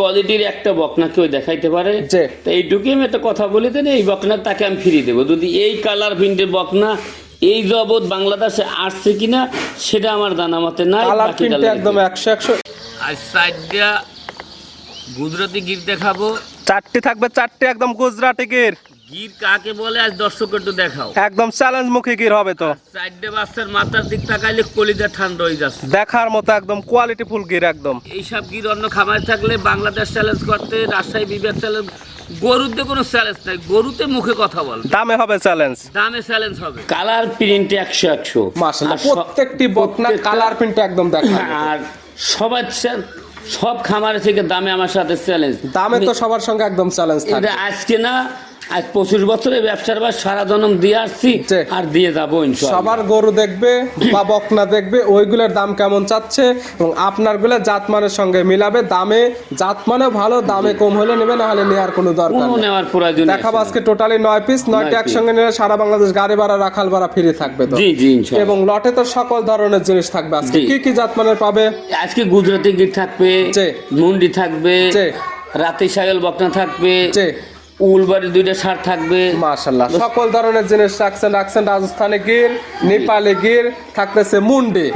কোয়ালিটির একটা বকনা কেউ দেখাইতে পারে জি। তো এইটুকুই আমি একটা কথা বলে দেন, এই বকনা তাকে আমি ফিরিয়ে দেবো যদি এই কালার প্রিন্টের বকনা এই জগৎ বাংলাদেশে আসছে কিনা সেটা আমার জানা মতে নাই। কালার বাকি প্রিন্ট কালার একদম 100 আজ সাইডটা গুজরাটি গির দেখাবো। চারটি থাকবে, চারটি একদম গুজরাটি গির। গির কাকে বলে আজ দর্শকের তো দেখাও। একদম চ্যালেঞ্জ মুখী গির হবে তো। সাইডে বাচ্চার মাথার দিক তাকাইলে কলিজা ঠান্ডা হয়ে যাচ্ছে। দেখার মতো একদম কোয়ালিটি ফুল গির একদম। এইসব গির অন্য খামারে থাকলে বাংলাদেশ চ্যালেঞ্জ করতে, রাজশাহী বিভাগ চ্যালেঞ্জ, গরুতে কোনো চ্যালেঞ্জ নাই, গরুতে মুখে কথা বল, দামে হবে চ্যালেঞ্জ, দামে চ্যালেঞ্জ হবে। কালার প্রিন্ট 100 মাশাআল্লাহ প্রত্যেকটি বকনা কালার প্রিন্ট একদম দেখা। আর সবার সব খামারে থেকে দামে আমার সাথে চ্যালেঞ্জ। দামে তো সবার সঙ্গে একদম চ্যালেঞ্জ এটা থাকবে। আজকে না, আজ 25 বছরের ব্যবসার বাস সারা জনম দিয়ে আসছি আর দিয়ে যাবো ইনশাআল্লাহ। সবার গরু দেখবে বা বকনা দেখবে ওইগুলোর দাম কেমন চাচ্ছে এবং আপনারগুলো জাতমানের সঙ্গে মিলাবে। দামে জাতমানে ভালো, দামে কম হলে নেবে, না হলে নেওয়ার কোনো দরকার কোনো নেই। নেওয়ার প্রয়োজন নেই। দেখাবো আজকে টোটালি 9 পিস, 9টা একসঙ্গে নিলে সারা বাংলাদেশ গাড়ি ভাড়া রাখাল ভাড়া ফ্রি থাকবে তো। জি জি ইনশাআল্লাহ। এবং লটে তো সকল ধরনের জিনিস থাকবে। আজকে জি। কি কি জাতমানের পাবে? আজকে গুজরাটি গির থাকবে, জি। মুন্ডি থাকবে, জি। রাতে সাগল বকনা থাকবে, জি। উলবাড়ি 2টা ষাঁড় থাকবে। মাশাআল্লাহ সকল ধরনের জিনিস রাখছেন রাজস্থানী গির, নেপালি গির, থাকতেছে মুন্ডি,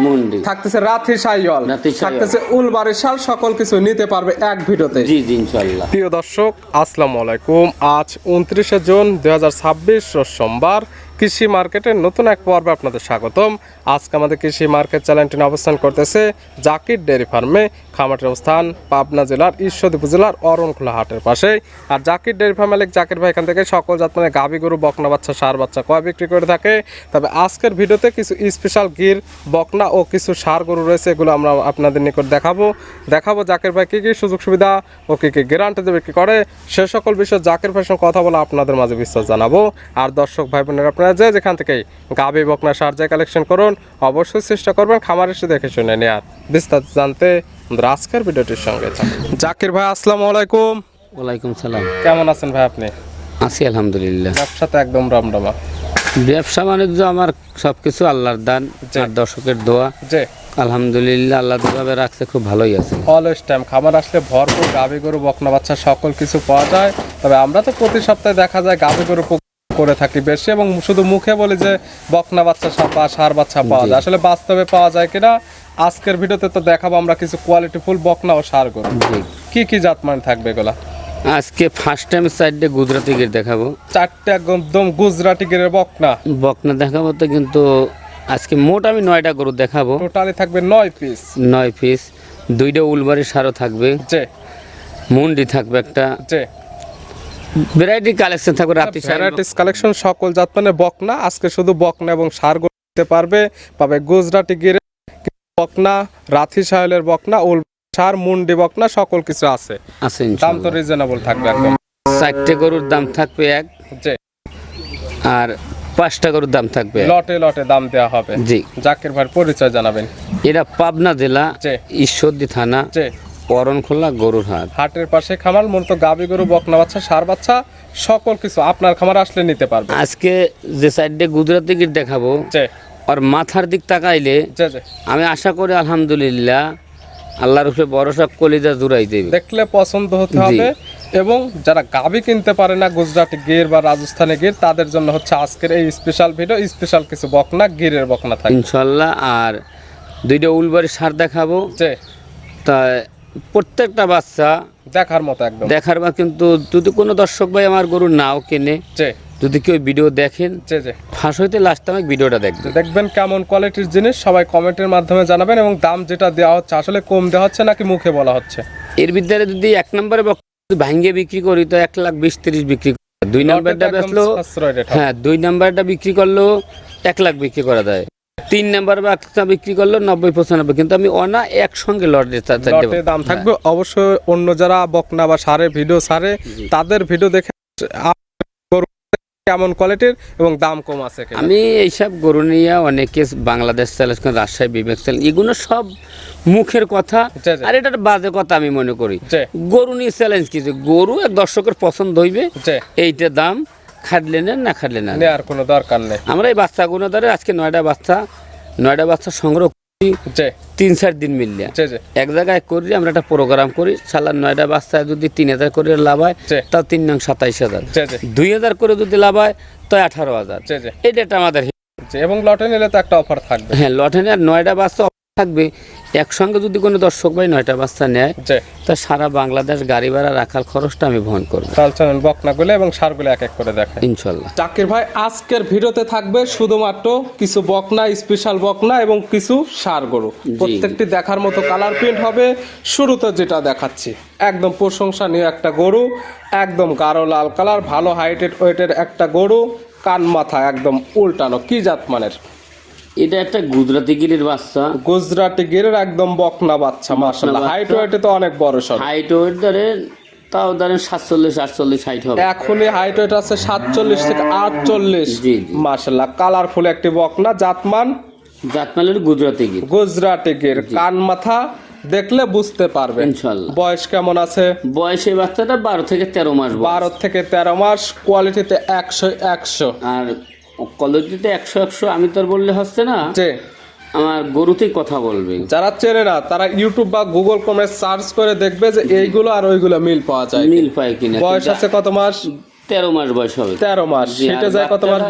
থাকতেছে রাথি সাইওয়াল, থাকতেছে উলবাড়ি শাল, সকল কিছু নিতে পারবে এক ভিডিওতে। জি জি ইনশাআল্লাহ। প্রিয় দর্শক আসসালামু আলাইকুম। আজ 29শে জুন 2026 রোজ সোমবার। কৃষি মার্কেটের নতুন এক পর্বে আপনাদের স্বাগতম। আজকে আমাদের কৃষি মার্কেট চ্যানেলটি অবস্থান করতেছে জাকির ডেয়ারি ফার্মে। খামারের অবস্থান পাবনা জেলার ঈশ্বরদী উপজেলার অরণখোলা হাটের পাশে। আর জাকির ডেয়ারি ফার্ম মালিক জাকির ভাই এখান থেকে সকল জাত মানে গাভী গরু, বকনা বাচ্চা, ষাঁড় বাচ্চা কয় বিক্রি করে থাকে। তবে আজকের ভিডিওতে কিছু স্পেশাল গির, বকনা ও কিছু ষাঁড় গরু রয়েছে, এগুলো আমরা আপনাদের নিকট দেখাবো জাকির ভাই কী কী সুযোগ সুবিধা ও কী কী গ্যারান্টিতে বিক্রি করে, সে সকল বিষয়ে জাকির ভাইয়ের সঙ্গে কথা বলে আপনাদের মাঝে বিস্তার জানাবো। আর দর্শক ভাই বোনেরা আপনারা যে যেখান থেকে গাভী, বকনা, ষাঁড় যা কালেকশন করুন অবশ্যই চেষ্টা করবেন খামার এসে দেখে শুনে নেয়ার। বিস্তারিত জানতে আজকের ভিডিওটির সঙ্গে জাকির ভাই আসসালামু আলাইকুম। ওয়ালাইকুম সালাম। কেমন আছেন ভাই আপনি? আছি আলহামদুলিল্লাহ। ব্যবসাতে একদম রমরমা। ব্যবসা বাণিজ্য আমার সবকিছু আল্লাহর দান আর দর্শকের দোয়া। জি আলহামদুলিল্লাহ, আল্লাহ যেভাবে রাখছে খুব ভালোই আছে। অলওয়েজ টাইম খামার আসলে ভরপুর গাভী গরু, বকনা বাচ্চা সকল কিছু পাওয়া যায়। তবে আমরা তো প্রতি সপ্তাহে দেখা যায় গাভী গরু করে থাকি বেশি, এবং শুধু মুখে বলি যে বকনা বাচ্চা বা ষাঁড় বাচ্চা পাওয়া যায়, আসলে বাস্তবে পাওয়া যায় কিনা আজকের ভিডিওতে তো দেখাবো আমরা কিছু কোয়ালিটি ফুল বকনা ও ষাঁড় গরু। কি কি জাতমান থাকবে এগুলা? আজকে ফার্স্ট টাইম সাইডে গুজরাটি গির দেখাবো, চারটে একদম গুজরাটি গিরের বকনা দেখাবো। তো কিন্তু আজকে মোট আমি 9টা গরু দেখাবো। টোটালি থাকবে 9 পিস। 9 পিস, 2টা উলবাড়ি ষাঁড়ও থাকবে, জি। মুন্ডি থাকবে একটা, জি। ভ্যারাইটি কালেকশন থাকবে, রাতে ভ্যারাইটিস কালেকশন সকল জাতমানের বকনা। আজকে শুধু বকনা এবং ষাঁড় গরু দিতে পাবে গুজরাটি গিরে বকনা, রাথি সাহেলের বকনা, ষাঁড়, মুন্ডি বকনা সকল কিছু আছে। দাম তো রিজনেবল থাকবে একদম। 4টে গরুর দাম থাকবে 1, জি। আর 5টা গরুর দাম থাকবে লটে লটে দাম দেওয়া হবে। জি। জাকির ভাইয়ের পরিচয় জানাবেন। এটা পাবনা জেলা, ঈশ্বরদী থানা, অরণখোলা গরুর হাট। হাটের পাশে খামার, মূলত গাভী গরু, বকনা বাচ্চা, ষাঁড় বাচ্চা সকল কিছু আপনার খামার আসলে নিতে পারবে। আজকে যে সাইডে গুজরাটি গির দেখাবো, আর মাথার দিক তাকাইলে আমি আশা করি আলহামদুলিল্লাহ আল্লাহর উপরে ভরসা, কলিজা জুড়াই দেবে, দেখলে পছন্দ হতে হবে। এবং যারা গাভী কিনতে পারে না গুজরাটি গির বা রাজস্থানী গির, তাদের জন্য হচ্ছে আজকের এই স্পেশাল ভিডিও। স্পেশাল কিছু বকনা, গিরের বকনা থাকবে ইনশাআল্লাহ। আর 2টা উলবাড়ি ষাঁড় দেখাবো। তা প্রত্যেকটা বাচ্চা দেখার মতো একদম দেখার বা, কিন্তু যদি কোনো দর্শক ভাই আমার গরু নাও কেনে, যদি কেউ ভিডিও দেখেন, ফাঁস হইতে লাস্ট আমি ভিডিওটা দেখবেন কেমন কোয়ালিটির জিনিস সবাই কমেন্টের মাধ্যমে জানাবেন। এবং দাম যেটা দেওয়া হচ্ছে আসলে কম দেওয়া হচ্ছে নাকি মুখে বলা হচ্ছে? এর ভিতরে যদি 1 নম্বরে ভাঙ্গে বিক্রি করি তো 1,20,30 বিক্রি করে, 2 নম্বরটা বেচলো, হ্যাঁ 2 নম্বরটা বিক্রি করলো 1 লাখ বিক্রি করা যায়, 3 নাম্বার বাচ্চা বিক্রি করলো 90-95, কিন্তু আমি অনা একসঙ্গে লটে দাম থাকবে। অবশ্যই অন্য যারা বকনা বা ষাঁড়ে ভিডিও ছাড়ে তাদের ভিডিও দেখে কেমন কোয়ালিটির এবং দাম কম আছে। আমি এইসব গরু নিয়ে অনেকে বাংলাদেশ চ্যালেঞ্জ, রাজশাহী বিভাগ চ্যালেঞ্জ, এগুলো সব মুখের কথা, আর এটা বাজে কথা আমি মনে করি। গরু নিয়ে চ্যালেঞ্জ কিছু, গরু এক দর্শকের পছন্দ হইবে, এইটা দাম খাটলে না খাটলে না, আর কোনো দরকার নেই। আমরা এই বাচ্চাগুলো ধরে আজকে 9টা বাচ্চা সংগ্রহ জি 3-4 দিন মিললে জি জি এক জায়গায় করি আমরা একটা প্রোগ্রাম করি সালার 9টা বাচ্চায় যদি 3000 করে লাভ হয় জি। তাও 3 নং 27000, জি জি 2000 করে যদি লাভ হয় তো 18000। জি জি এটা একটা আমাদের জি। এবং লটে নিলে তো একটা অফার থাকবে। হ্যাঁ লটে আর 9টা বাচ্চা থাকবে। একসঙ্গে যদি কোনো দর্শক ভাই 9টা বাচ্চা নেয় জি তা সারা বাংলাদেশ গাড়ি ভাড়া রাখার খরচটা আমি বহন করবো তাহলে চলেন বকনাগুলো এবং সারগুলো এক এক করে দেখাই ইনশাল্লাহ। জাকির ভাই আজকের ভিডিওতে থাকবে শুধুমাত্র কিছু বকনা, স্পেশাল বকনা এবং কিছু ষাঁড় গরু। প্রত্যেকটি দেখার মতো কালার প্রিন্ট হবে। শুরুতে যেটা দেখাচ্ছি একদম প্রশংসনীয় একটা গরু, একদম গাঢ় লাল কালার, ভালো হাইটেড ওয়েটের একটা গরু, কান মাথা একদম উল্টানো। কি জাত মানের? এটা একটা গুজরাটি গিরির বাচ্চা, গুজরাটি গিরের একদম বকনা বাচ্চা। মাশাআল্লাহ হাইট ওয়েটে তো অনেক বড় সর। হাইট ওয়েট ধরেন তাও ধরেন 47-48 হাইট হবে। এখনই হাইট ওয়েট আছে 47 থেকে 48। জি জি। মাশাআল্লাহ কালারফুল একটি বকনা। জাতমান জাতমালের গুজরাটি গির গুজরাটি গির, কান মাথা দেখলে বুঝতে পারবেন। ইনশাল্লাহ। বয়স কেমন আছে? বয়সে বাচ্চাটা 12 থেকে 13 মাস বয়স। 12 থেকে 13 মাস। কোয়ালিটিতে 100। আর কোয়ালিটিতে 100 আমি তোর বললে হচ্ছে না, যে আমার গরুতেই কথা বলবে। যারা চেনে না তারা ইউটিউব বা গুগল ক্রোমে সার্চ করে দেখবে যে এইগুলো আর ওইগুলো মিল পাওয়া যায়। মিল পায় কিনা। বয়স আছে কত মাস? 13 মাস বয়স হবে। 13 মাস। জি, আর সেটা যায় কত মাস?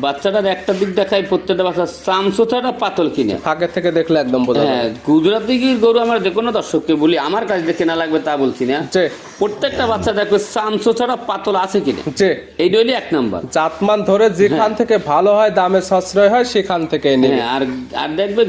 বাচ্চাটার একটা দিক দেখায় প্রত্যেকটা বাচ্চা চামচোথাটা পাতল কিনা। আগে থেকে দেখলে একদম বোঝা যায়। হ্যাঁ গুজরাটি গির গরু আমরা যে কোনো দর্শককে বলি, আমার কাছে দেখে না লাগবে তা বলছি না, যে প্রত্যেকটা বাচ্চা দেখবে চামচোথাটা পাতল আছে কিনা। যে এইটা হইলে 1 নাম্বার। জাতমান ধরে যেখান থেকে ভালো হয়, দামে সাশ্রয় হয়, সেখান থেকে নেবে। হ্যাঁ আর দেখবে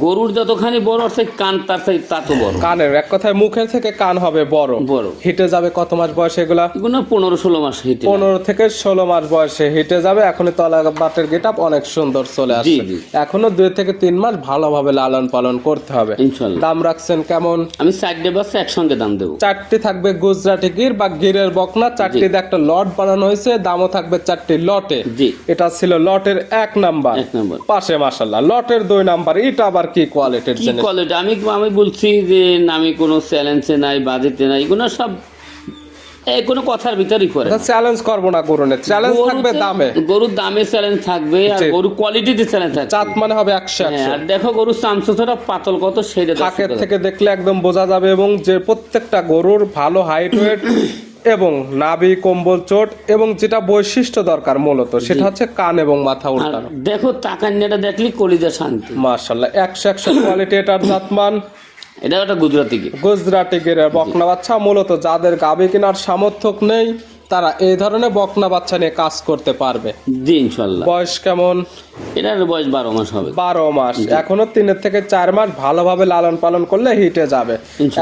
গরুর যতখানি বড় আছে কান তার চাই তত বড়। কানের এক কথায় মুখের থেকে কান হবে বড়। বড়। হিটে যাবে কত মাস বয়সে এগুলা? এগুলো 15-16 মাস হিটে। 15 থেকে 16 মাস বয়সে হিটে যাবে। এখনই তলা বাটের গেটআপ অনেক সুন্দর চলে আসছে। জি। এখনো 2 থেকে 3 মাস ভালোভাবে লালন পালন করতে হবে। ইনশাল্লাহ। দাম রাখছেন কেমন? আমি 4টে বাচ্চা একসঙ্গে দাম দেবো। 4টি থাকবে গুজরাটি গির বা গিরের বকনা। 4টিতে একটা লট বানানো হয়েছে। দামও থাকবে 4টি লটে। জি। এটা ছিল লটের 1 নাম্বার। 1 নাম্বার। পাশে মাশাআল্লাহ লটের 2 নাম্বার। এটা আবার কি কোয়ালিটির কি জিনিস? কোয়ালিটি আমি বলছি যে আমি কোনো চ্যালেঞ্জে নাই, বাজেটে নাই, এগুলো সব এই কোনো কথার ভিতরই করে। চ্যালেঞ্জ করবো না গরুনে, চ্যালেঞ্জ থাকবে দামে। গরুর দামে চ্যালেঞ্জ থাকবে আর জি। গরু কোয়ালিটিতে চ্যালেঞ্জ থাকবে। জাত মানে হবে 100। হ্যাঁ, আর দেখো গরুর চামচোথাটা পাতল কত সেটা থাকের থেকে দেখলে একদম বোঝা যাবে। এবং যে প্রত্যেকটা গরুর ভালো হাইট ওয়েট এবং নাভি কম্বল চোট এবং যেটা বৈশিষ্ট্য দরকার মূলত সেটা হচ্ছে কান এবং মাথা উল্টানো। দেখো তাকান্যাটা দেখলি কলিজা শান্তি। মাশাআল্লাহ 100 কোয়ালিটি। এটার জাতমান এটা একটা গুজরাটি গির। গুজরাটি গিরের বকনা বাচ্চা। মূলত যাদের গাভী কেনার সামর্থ্য নেই তারা এই ধরনের বকনা বাচ্চা নিয়ে কাজ করতে পারবে। জি ইনশাল্লাহ। বয়স কেমন? এটার বয়স 12 মাস হবে। 12 মাস। এখনো 3 থেকে 4 মাস ভালোভাবে লালন পালন করলে হিটে যাবে।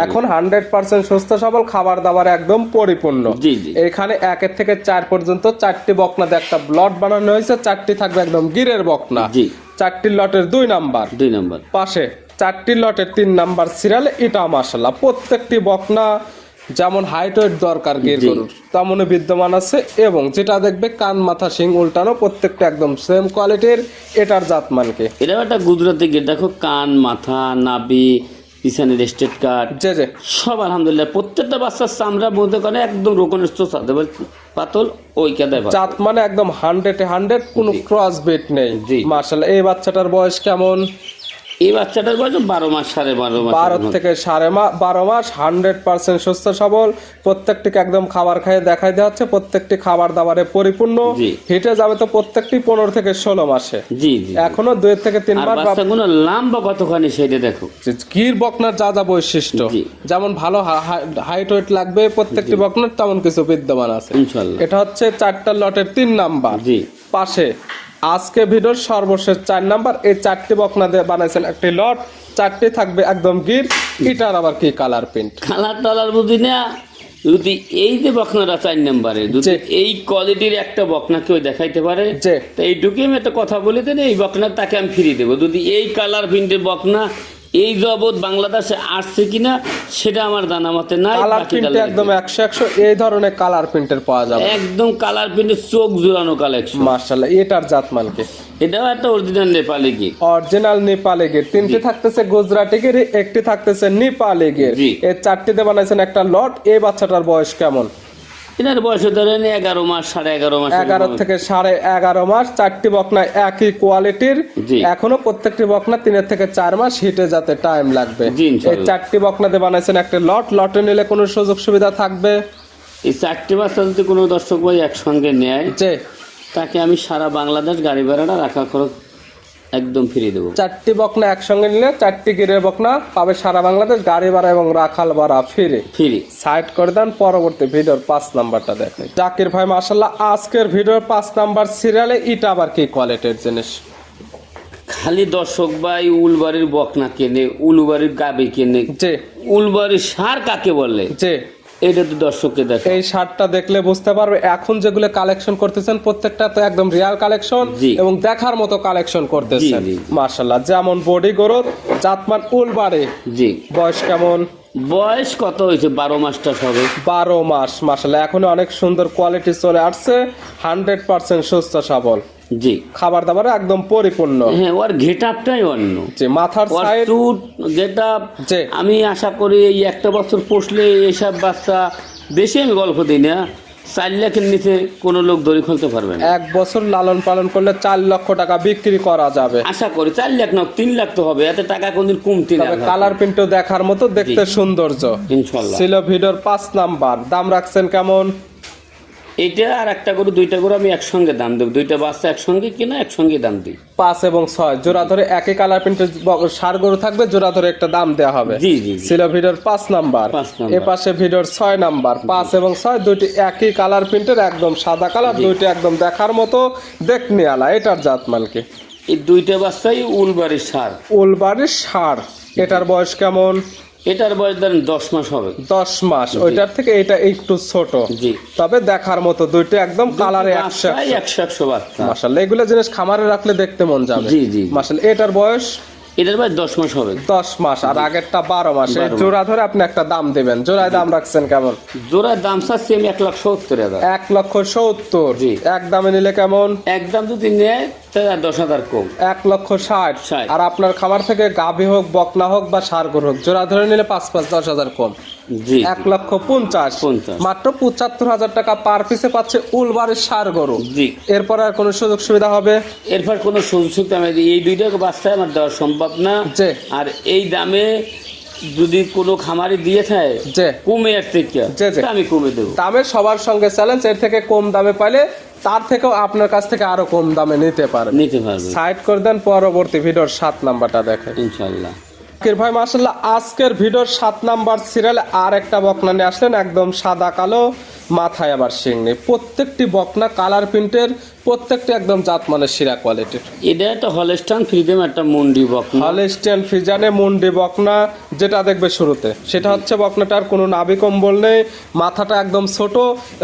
এখন 100% সুস্থ সবল, খাবার দাবার একদম পরিপূর্ণ। জি জি। এখানে 1 থেকে 4 পর্যন্ত 4টি বকনা দিয়ে একটা ব্লট বানানো হয়েছে। 4টি থাকবে একদম গিরের বকনা। জি। 4টি লটের 2 নাম্বার। 2 নাম্বার। পাশে 4টি লটের 3 নাম্বার সিরিয়ালে। এটা মাশাআল্লাহ প্রত্যেকটি বকনা যেমন হাইট ওয়েট দরকার গির গরুর তেমনই বিদ্যমান আছে। এবং যেটা দেখবে কান মাথা শিং উল্টানো, প্রত্যেকটা একদম সেম কোয়ালিটির। এটার জাতমানকে এটা একটা গুজরাটি গির। দেখো কান মাথা নাভি পিছনের স্টেট কাট যে যে সব আলহামদুলিল্লাহ। প্রত্যেকটা বাচ্চার চামড়া বলতে পারে একদম রোকনের চোষা দেবে পাতল ওই কাদায় জাত মানে একদম 100 কোনো ক্রস বিট নেই। জি। মাশাআল্লাহ এই বাচ্চাটার বয়স কেমন? এই বাচ্চাটার বয়স 12 মাস 12.5 মাস। 12 থেকে 12 মাস। 100% সুস্থ সবল। প্রত্যেকটিকে একদম খাবার খাইয়ে দেখাই দেওয়া হচ্ছে। প্রত্যেকটি খাবার দাবারে পরিপূর্ণ। জি। হিটে যাবে তো প্রত্যেকটি 15 থেকে 16 মাসে। জি জি। এখনো 2 থেকে 3 আর মাস। বাচ্চাগুলো লম্বা কতখানি সেটা দেখো। গির বকনার যা যা বৈশিষ্ট্য, জি। যেমন ভালো হাইট ওয়েট লাগবে প্রত্যেকটি বকনার, তেমন কিছু বিদ্যমান আছে। ইনশাআল্লাহ। এটা হচ্ছে 4টা লটের 3 নাম্বার। জি। পাশে আজকে ভিডিওর সর্বশেষ 4 নাম্বার। এই 4টি বকনা দিয়ে বানাইছেন একটি লট। 4টি থাকবে একদম গির। এটার আবার কি কালার প্রিন্ট? কালার টালার বুঝি না। যদি এই যে বকনাটা 4 নম্বরে যদি এই কোয়ালিটির একটা বকনা কেউ দেখাইতে পারে, যে তো এইটুকু আমি একটা কথা বলে দেন, এই বকনা তাকে আমি ফিরিয়ে দেবো। যদি এই কালার প্রিন্টের বকনা এই জগৎ বাংলাদেশে আসছে কিনা সেটা আমার জানা মতে নাই। কালার প্রিন্ট একদম 100 এই ধরনের কালার প্রিন্টের পাওয়া যাবে। একদম কালার প্রিন্টের চোখ জোড়ানো কালেকশন। মাশাআল্লাহ এটার জাতমানকে এটাও একটা অরিজিনাল নেপালি গির। অরিজিনাল নেপালি গির। 3টি থাকতেছে গুজরাটি গির, 1টি থাকতেছে নেপালি গির। জি। এই 4টিতে বানাইছেন একটা লট। এই বাচ্চাটার বয়স কেমন? এটার বয়স ধরেন 11 মাস 11.5 মাস 11 থেকে 11.5 মাস, চারটি বকনা একই কোয়ালিটির। জি। এখনো প্রত্যেকটি বকনা 3 থেকে 4 মাস হিটে যেতে টাইম লাগবে। জি, এই ইনশাআল্লাহ। চারটি বকনা দিয়ে বানাইছেন একটা লটে নিলে কোনো সুযোগ সুবিধা থাকবে? এই 4টি বাচ্চা যদি কোনো দর্শক ভাই একসঙ্গে নেয়, যে তাকে আমি সারা বাংলাদেশ গাড়ি ভাড়াটা রাখা খরচ একদম ফ্রি দেবো। চারটি বকনা একসঙ্গে নিলে 4টি গিরের বকনা পাবে সারা বাংলাদেশ গাড়ি ভাড়া এবং রাখাল ভাড়া ফ্রি। ফ্রি। সাইড করে দেন, পরবর্তী ভিডিওর 5 নাম্বারটা দেখেন। জাকির ভাই মাশাআল্লাহ আজকের ভিডিওর 5 নাম্বার সিরিয়ালে এটা আবার কি কোয়ালিটির জিনিস? খালি দর্শক ভাই উলবাড়ির বকনা কেনে, উলবাড়ির গাবি কেনে, যে উলবাড়ির সার কাকে বলে যে এটা তো দর্শককে দেখে। এই শার্টটা দেখলে বুঝতে পারবে এখন যেগুলো কালেকশন করতেছেন প্রত্যেকটা তো একদম রিয়াল কালেকশন জি। এবং দেখার মতো কালেকশন করতেছেন। জি, জি। মাশাআল্লাহ যেমন বডি গ্রোথ, জাতমান উলবাড়ি, জি। বয়স কেমন? বয়স কত হয়েছে? 12 মাসটা সবে। 12 মাস। মাশাআল্লাহ এখন অনেক সুন্দর কোয়ালিটি চলে আসছে, 100% সুস্থ সবল, জি। খাবার দাবার একদম পরিপূর্ণ। হ্যাঁ, ওর গেটআপটাই অন্য। যে মাথার ওর সাইড, চুট গেটআপ, জি। আমি আশা করি এই একটা বছর পুষলে এসব বাচ্চা, বেশি আমি গল্প দিই না, 4 লাখের নিচে কোনো লোক দড়ি খুলতে পারবে না। 1 বছর লালন পালন করলে 4 লক্ষ টাকা বিক্রি করা যাবে। আশা করি 4 লাখ না 3 লাখ তো হবে, এত টাকা কোনদিন কমতি না। তবে কালার প্রিন্টও দেখার মতো, দেখতে সৌন্দর্য। ইনশাআল্লাহ। ছিল ভিডিওর 5 নাম্বার। দাম রাখছেন কেমন? এইটা আর একটা গরু, 2টা গরু আমি একসঙ্গে দাম দেবো। 2টা বাচ্চা একসঙ্গে কিনা একসঙ্গে দাম দিই। 5 এবং 6 জোড়া ধরে একই কালার প্রিন্টের সার গরু থাকবে, জোড়া ধরে একটা দাম দেওয়া হবে। জি, জি, জি। ছিল ভিডিওর 5 নাম্বার। 5 নাম্বার। এ পাশে ভিডিওর 6 নাম্বার। 5 এবং 6 দুইটি একই কালার প্রিন্টের, একদম সাদা কালার, দুইটি একদম দেখার মতো, দেখনি আলা। এটার জাতমান কি? এই 2টা বাচ্চাই উলবাড়ির সার। উলবাড়ির ষাঁড়। এটার বয়স কেমন? এটার বয়স ধরেন 10 মাস হবে। 10 মাস। ওইটার থেকে এটা একটু ছোট, জি। তবে দেখার মতো, দুইটা একদম কালারে 100 100 বাচ্চা। মাশাআল্লাহ এগুলো জিনিস খামারে রাখলে দেখতে মন যাবে। জি, জি। মাশাআল্লাহ এটার বয়স এটার বয়স 10 মাস হবে। 10 মাস আর আগেরটা 12 মাস। এই 12 মাস। জোড়া ধরে আপনি একটা দাম দেবেন। জোড়ায় দাম রাখছেন কেমন? জোড়ার দাম চাচ্ছি আমি 1,70,000। 1,70,000। জি। এক দামে নিলে কেমন? একদম যদি নেয় তাহলে 10,000 কম। 1,60,000। 60। আর আপনার খামার থেকে গাভী হোক, বকনা হোক বা ষাঁড় গরু হোক, জোড়া ধরে নিলে 5 10,000 কম। জি। 1,50,000। মাত্র 75,000 টাকা পার পিসে পাচ্ছে উলবাড়ির ষাঁড় গরু। জি। এরপর আর কোনো সুযোগ সুবিধা হবে? এরপর কোনো সুযোগ সুবিধা আমি এই 2টা বাচ্চা আমার দেওয়া সম্ভব না। জি। আর এই দামে যদি কোনো খামারে দিয়ে থাকে জি। কমে এর থেকে, জি, জি। তা আমি কমে দেবো। দামে সবার সঙ্গে চ্যালেঞ্জ, এর থেকে কম দামে পাইলে তার থেকেও আপনার কাছ থেকে আরো কম দামে নিতে পারবেন। নিতে পারবে সাইড করে দেন, পরবর্তী ভিডিওর 7 নাম্বারটা দেখেন। ইনশাল্লাহ। জাকির ভাই মাশাআল্লাহ আজকের ভিডিওর 7 নাম্বার সিরিয়ালে আর একটা বকনা নিয়ে আসলেন, একদম সাদা কালো, মাথায় আবার শিং নেই। প্রত্যেকটি বকনা কালার প্রিন্টের, প্রত্যেকটি একদম জাতমানের সেরা কোয়ালিটির। এটা একটা হলস্টাইন ফ্রিডম, একটা মুন্ডি বকনা। হলস্টাইন ফ্রিজানে মুন্ডি বকনা। যেটা দেখবে শুরুতে সেটা হচ্ছে বকনাটার কোনো নাভি কম্বল নেই, মাথাটা একদম ছোট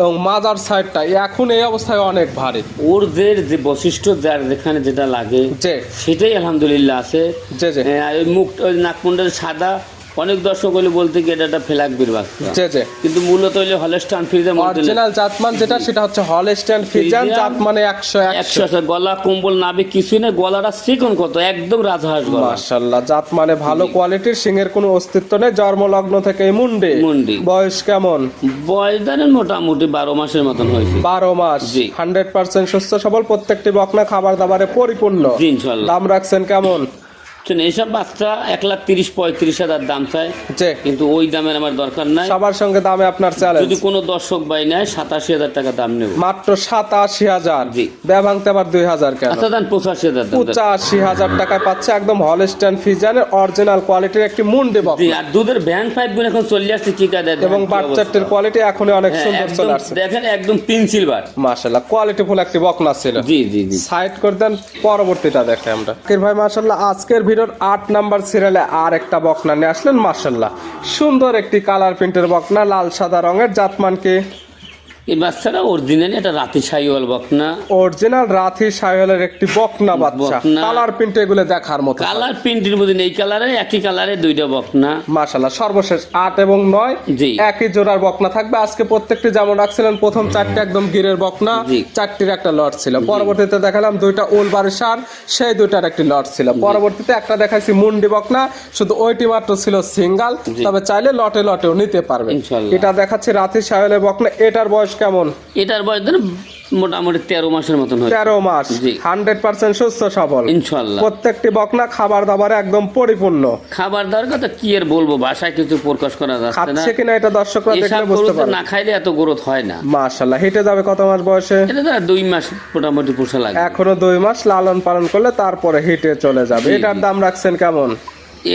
এবং মাজার সাইডটা এখন এই অবস্থায় অনেক ভারী। ওর যে বৈশিষ্ট্য, যার যেখানে যেটা লাগে যে সেটাই আলহামদুলিল্লাহ আছে। যে যে ওই মুখ, ওই নাকমুন্ডের সাদা, অনেক দর্শক হলে বলতে গিয়ে এটা একটা ফ্ল্যাগবির বাচ্চা, যে যে কিন্তু মূলত হইলে হলস্টাইন ফ্রিডম অরিজিনাল জাতমান যেটা, সেটা হচ্ছে হলস্টাইন ফ্রিজান জাতমানে 100 গলা কম্বল নাবে কিছুই না, গলাটা চিকন কত, একদম রাজহাঁস গলা। মাশাআল্লাহ জাতমানে ভালো কোয়ালিটির, সিংহের কোনো অস্তিত্ব নেই, জন্মলগ্ন থেকে এই মুন্ডি। মুন্ডি। বয়স কেমন? বয়স ধরেন মোটামুটি 12 মাসের মতন হয়েছে। 12 মাস। জি। 100% সুস্থ সবল, প্রত্যেকটি বকনা খাবার দাবারে পরিপূর্ণ। জি, ইনশাল্লাহ। দাম রাখছেন কেমন? এইসব বাচ্চা 1,30,000-35,000 দাম চায়, যে কিন্তু ওই দামের আমার দরকার নাই। সবার সঙ্গে দামে আপনার চ্যালেঞ্জ। যদি কোনো দর্শক ভাই নেয় 87,000 টাকা দাম নেব। মাত্র 87,000। জি। ভাঙতে আবার 2,000 কেন? আচ্ছা দেন 85,000 দাম দেন। 85,000 টাকায় পাচ্ছে একদম হলস্টাইন ফ্রিজানের অরিজিনাল কোয়ালিটির একটি মুন্ডি জি, বকনা। আর দুধের ভ্যান পাইপ গুলো এখন চলে আসছে কি কায়দায় এবং দেখেন কি বাচ্চাটির অবস্থা। কোয়ালিটি এখনই অনেক হ্যাঁ, সুন্দর একদম চলে আসছে। দেখেন একদম পেন্সিল বার। মাশাআল্লাহ কোয়ালিটি ফুল একটি বকনা ছিল। জি, জি, জি। সাইড করে দেন, পরবর্তীটা দেখে আমরা। জাকির ভাই মাশাআল্লাহ আজকের ভিডিওর 8 নাম্বার সিরিয়ালে আর একটা বকনা নিয়ে আসলেন। মাশাআল্লাহ সুন্দর একটি কালার প্রিন্টের বকনা, লাল সাদা রঙের, জাতমানকে এই বাচ্চাটা অরিজিনালি একটা রাতি সাইওয়াল বকনা। অরিজিনাল রাথি সাইওয়ালের একটি বকনা বাচ্চা। বকনা। কালার প্রিন্ট এগুলো দেখার মতো। কালার প্রিন্টের মধ্যে এই কালারে, একই কালারে 2টা বকনা। মাশাআল্লাহ সর্বশেষ 8 এবং 9 জি। একই জোড়ার বকনা থাকবে। আজকে প্রত্যেকটি যেমন রাখছিলেন, প্রথম 4টি একদম গিরের বকনা, জি। 4টির একটা লট ছিল। পরবর্তীতে দেখালাম 2টা উলবাড়ি সার, সেই 2টার একটি লট ছিল। পরবর্তীতে একটা দেখাইছি মুন্ডি বকনা, শুধু ওইটি মাত্র ছিল সিঙ্গাল, তবে চাইলে লটে লটেও নিতে পারবেন। ইনশাআল্লাহ। এটা দেখাচ্ছি রাথি সাইওয়ালের বকনা। এটার বয়স বয়স কেমন? এটার বয়স ধরেন মোটামুটি 13 মাসের মতন হয়। 13 মাস। জি। 100% সুস্থ সবল ইনশাআল্লাহ। প্রত্যেকটি বকনা খাবার দাবারে একদম পরিপূর্ণ। খাবার দাবার কথা কি আর বলবো, ভাষায় কিছু প্রকাশ করা যাচ্ছে না। খাচ্ছে কিনা এটা দর্শকরা দেখলে এসব বুঝতে গরুতে পারবে। না খাইলে এত গ্রোথ হয় না। মাশাআল্লাহ। হেঁটে যাবে কত মাস বয়সে? এটা ধর 2 মাস মোটামুটি পোষা লাগে। এখনো 2 মাস লালন পালন করলে তারপরে হেঁটে চলে যাবে। জি, এটার জি। দাম রাখছেন কেমন?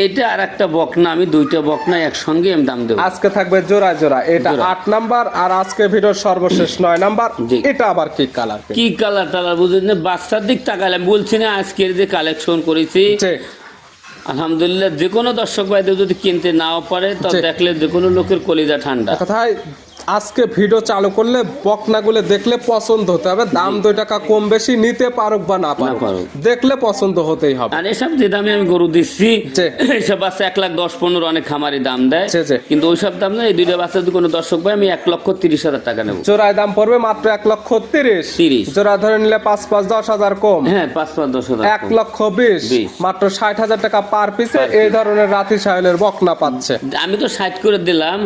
এটা আর একটা বকনা, আমি 2টা বকনা একসঙ্গে আমি দাম দেবো। আজকে থাকবে জোড়া জোড়া, এটা জোড়া। 8 নাম্বার আর আজকে ভিডিওর সর্বশেষ 9 নাম্বার। জি। এটা আবার কি কালার? কি কালার টালার বুঝেন না, বাচ্চার দিক তাকালাম বলছি না, আজকের যে কালেকশন করেছি আলহামদুলিল্লাহ, যে কোনো দর্শক ভাইদের যদি কিনতে নাও পারে তো জি। দেখলে যে কোনো লোকের কলিজা ঠান্ডা। কথায় আজকে ভিডিও চালু করলে বকনাগুলো দেখলে পছন্দ হতে হবে। দাম 2 টাকা কম বেশি নিতে পারুক বা না পারুক, পারুক। দেখলে পছন্দ হতেই হবে। আর এসব যে দামে আমি গরু দিচ্ছি, জি। এসব বাচ্চা 1,10,15 অনেক খামারি দাম দেয়, জি, জি। কিন্তু ওইসব দাম না। এই 2টা বাচ্চা যদি কোনো দর্শক ভাই, আমি 1,30,000 টাকা নেবো। জোড়ায় দাম পড়বে মাত্র 1,30,000। 30। জোড়া ধরে নিলে 5-5-10,000 কম। হ্যাঁ, 5,10,000 1,20,000 20 মাত্র 60,000 টাকা পার পিসে এই ধরনের রাতি সাহেলের বকনা পাচ্ছে। আমি তো 60 করে দিলাম,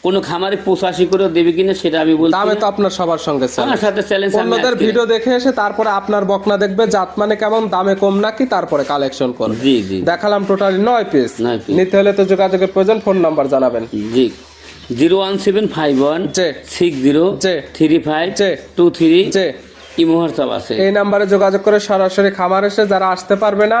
কোন খামারে 85 করে দেবে কিনা সেটা আমি বলছি দামে না। তো আপনার সবার সঙ্গে আমার সাথে চ্যালেঞ্জ। অন্যদের ভিডিও দেখে এসে তারপরে আপনার বকনা দেখবে জাত মানে কেমন, দামে কম নাকি, তারপরে কালেকশন করবে। জি জি দেখালাম টোটালি 9 পিস। 9 piece। নিতে হলে তো যোগাযোগের প্রয়োজন। ফোন নাম্বার জানাবেন। জি 01751 জি। 60 জি। 35 জি। 23 যে ইমো হোয়াটসঅ্যাপ আছে। এই নাম্বারে যোগাযোগ করে সরাসরি খামার এসে, যারা আসতে পারবে না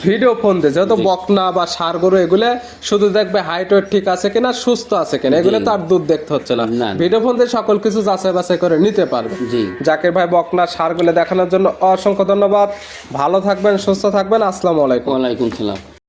ভিডিও ফোন দিয়ে, যেহেতু বকনা বা ষাঁড় গরু এগুলো শুধু দেখবে হাইট ওয়েট ঠিক আছে কিনা, সুস্থ আছে কিনা, এগুলো তো আর দুধ দেখতে হচ্ছে না। না। ভিডিও ফোন দিয়ে সকল কিছু যাচাই বাছাই করে নিতে পারবে। জি। জাকির ভাই বকনা ষাঁড়গুলো দেখানোর জন্য অসংখ্য ধন্যবাদ। ভালো থাকবেন, সুস্থ থাকবেন। আসসালামু আলাইকুম। ওয়ালাইকুম সালাম।